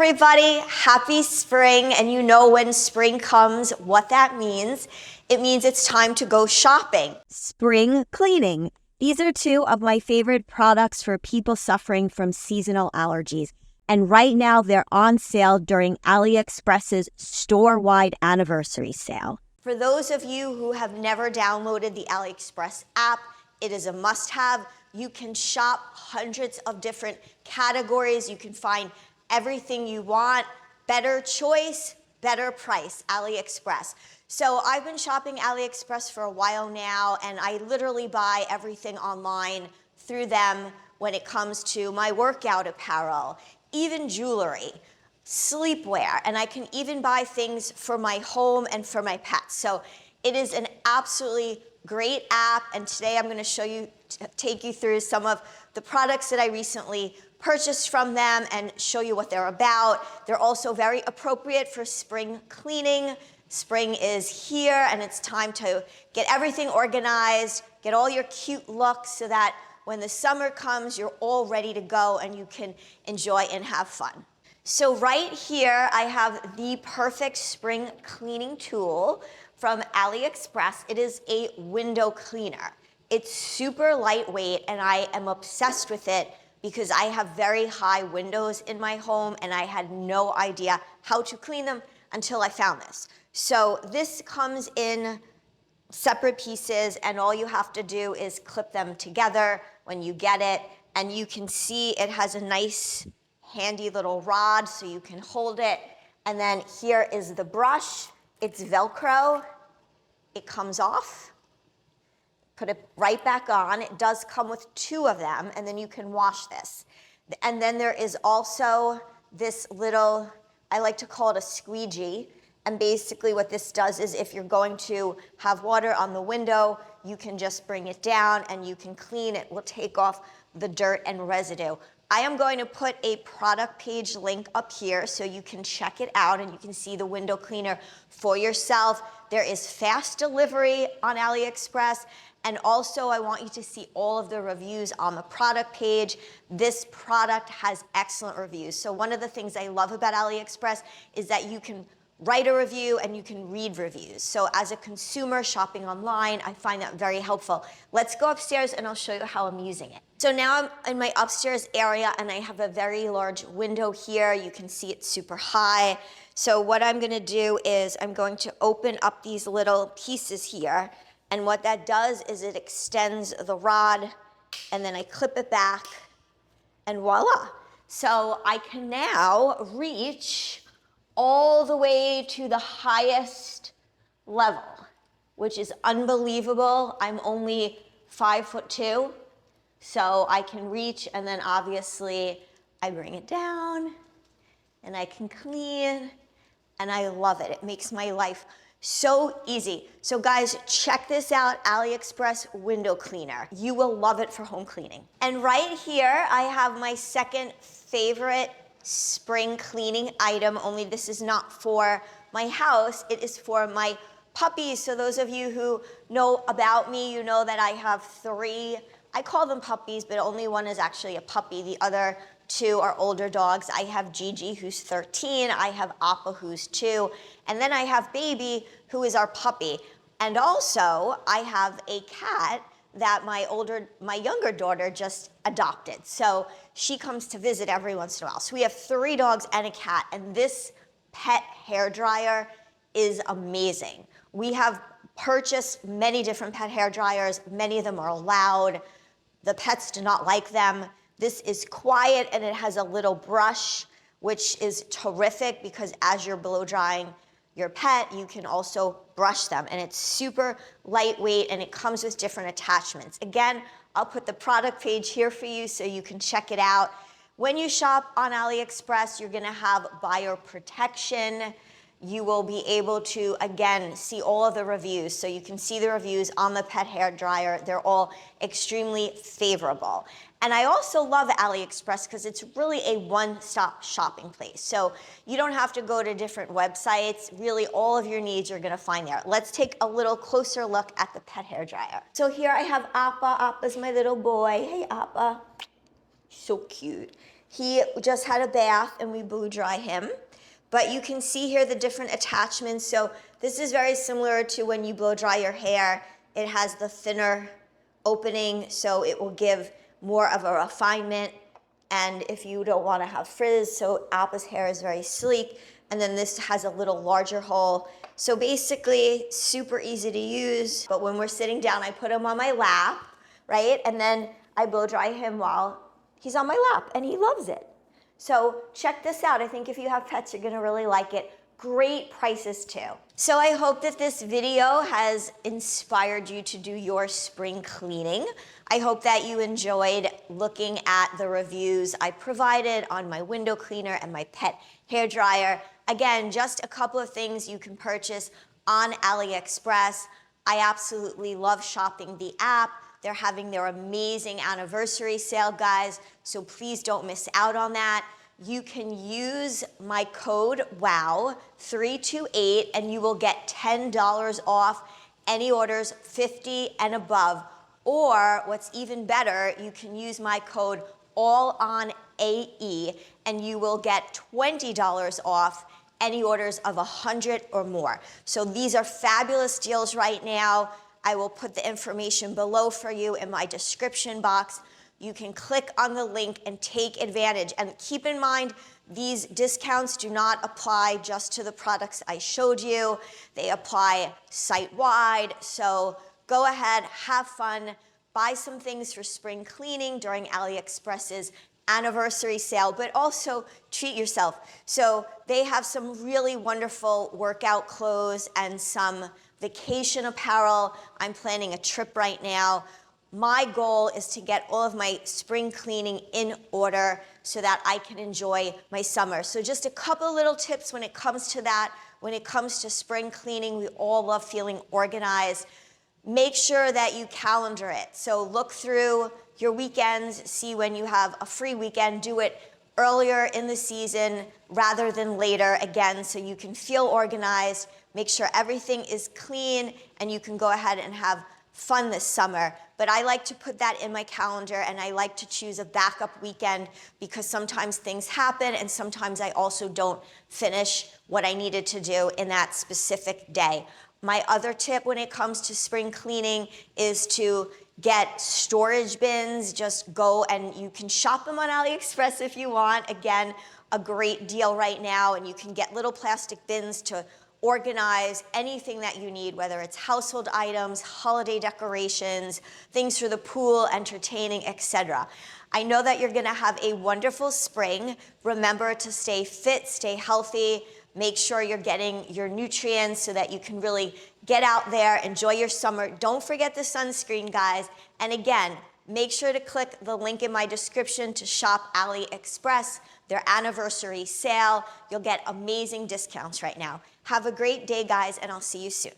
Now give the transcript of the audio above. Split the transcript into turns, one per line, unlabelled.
everybody, happy spring. And you know when spring comes, what that means. It means it's time to go shopping.
Spring cleaning. These are two of my favorite products for people suffering from seasonal allergies. And right now they're on sale during AliExpress's store-wide anniversary sale.
For those of you who have never downloaded the AliExpress app, it is a must-have. You can shop hundreds of different categories. You can find everything you want. Better choice, better price, AliExpress. So I've been shopping AliExpress for a while now, and I literally buy everything online through them when it comes to my workout apparel, even jewelry, sleepwear, and I can even buy things for my home and for my pets. So it is an absolutely great app, and today I'm going to take you through some of the products that I recently purchased from them and show you what they're about. They're also very appropriate for spring cleaning. Spring is here, and it's time to get everything organized, get all your cute looks so that when the summer comes, you're all ready to go and you can enjoy and have fun. So right here, I have the perfect spring cleaning tool from AliExpress. It is a window cleaner. It's super lightweight, and I am obsessed with it because I have very high windows in my home, and I had no idea how to clean them until I found this. So this comes in separate pieces, and all you have to do is clip them together when you get it, and you can see it has a nice handy little rod so you can hold it. And then here is the brush. It's Velcro. It comes off. Put it right back on. It does come with two of them, and then you can wash this. And then there is also this little, I like to call it a squeegee. And basically what this does is if you're going to have water on the window, you can just bring it down and you can clean it. Will take off the dirt and residue. I am going to put a product page link up here so you can check it out and you can see the window cleaner for yourself. There is fast delivery on AliExpress, and also I want you to see all of the reviews on the product page. This product has excellent reviews. So one of the things I love about AliExpress is that you can write a review and you can read reviews. So as a consumer shopping online, I find that very helpful. Let's go upstairs and I'll show you how I'm using it. So now I'm in my upstairs area and I have a very large window here. You can see it's super high. So what I'm gonna do is I'm going to open up these little pieces here, and what that does is it extends the rod, and then I clip it back, and voila. So I can now reach all the way to the highest level, which is unbelievable. I'm only 5'2", so I can reach, and then obviously I bring it down and I can clean, and I love it. It makes my life so easy. So guys, check this out, AliExpress window cleaner. You will love it for home cleaning. And right here, I have my second favorite spring cleaning item, only this is not for my house, it is for my puppies. So those of you who know about me, you know that I have 3, I call them puppies, but only one is actually a puppy. The other 2 are older dogs. I have Gigi, who's 13, I have Appa, who's 2, and then I have Baby, who is our puppy. And also, I have a cat that my younger daughter just adopted. So she comes to visit every once in a while. So we have 3 dogs and a cat, and this pet hair dryer is amazing. We have purchased many different pet hair dryers. Many of them are loud. The pets do not like them. This is quiet, and it has a little brush, which is terrific because as you're blow drying your pet, you can also brush them, and it's super lightweight, and it comes with different attachments. Again, I'll put the product page here for you so you can check it out. When you shop on AliExpress, you're gonna have buyer protection. You will be able to, again, see all of the reviews. So you can see the reviews on the pet hair dryer. They're all extremely favorable. And I also love AliExpress because it's really a one-stop shopping place. So you don't have to go to different websites. Really, all of your needs you're gonna find there. Let's take a little closer look at the pet hair dryer. So here I have Appa. Appa's my little boy. Hey, Appa. So cute. He just had a bath and we blow dry him. But you can see here the different attachments. So this is very similar to when you blow dry your hair. It has the thinner opening, so it will give more of a refinement. And if you don't want to have frizz, so Alpa's hair is very sleek. And then this has a little larger hole. So basically, super easy to use. But when we're sitting down, I put him on my lap, right? And then I blow dry him while he's on my lap, and he loves it. So check this out. I think if you have pets, you're gonna really like it. Great prices too. So I hope that this video has inspired you to do your spring cleaning. I hope that you enjoyed looking at the reviews I provided on my window cleaner and my pet hair dryer. Again, just a couple of things you can purchase on AliExpress. I absolutely love shopping the app. They're having their amazing anniversary sale, guys, so please don't miss out on that. You can use my code WOW328 and you will get $10 off any orders 50 and above. Or what's even better, you can use my code ALLONAE and you will get $20 off any orders of 100 or more. So these are fabulous deals right now. I will put the information below for you in my description box. You can click on the link and take advantage. And keep in mind, these discounts do not apply just to the products I showed you. They apply site-wide. So go ahead, have fun, buy some things for spring cleaning during AliExpress's anniversary sale, but also treat yourself. So they have some really wonderful workout clothes and some vacation apparel. I'm planning a trip right now. My goal is to get all of my spring cleaning in order so that I can enjoy my summer. So just a couple of little tips when it comes to that. When it comes to spring cleaning, we all love feeling organized. Make sure that you calendar it. So look through your weekends, see when you have a free weekend, do it earlier in the season rather than later, again, so you can feel organized, make sure everything is clean, and you can go ahead and have fun this summer. But I like to put that in my calendar, and I like to choose a backup weekend because sometimes things happen and sometimes I also don't finish what I needed to do in that specific day. My other tip when it comes to spring cleaning is to get storage bins. Just go and you can shop them on AliExpress if you want. Again, a great deal right now, and you can get little plastic bins to organize anything that you need, whether it's household items, holiday decorations, things for the pool, entertaining, etc. I know that you're gonna have a wonderful spring. Remember to stay fit, stay healthy, make sure you're getting your nutrients so that you can really get out there, enjoy your summer. Don't forget the sunscreen, guys. And again, make sure to click the link in my description to shop AliExpress, their anniversary sale. You'll get amazing discounts right now. Have a great day, guys, and I'll see you soon.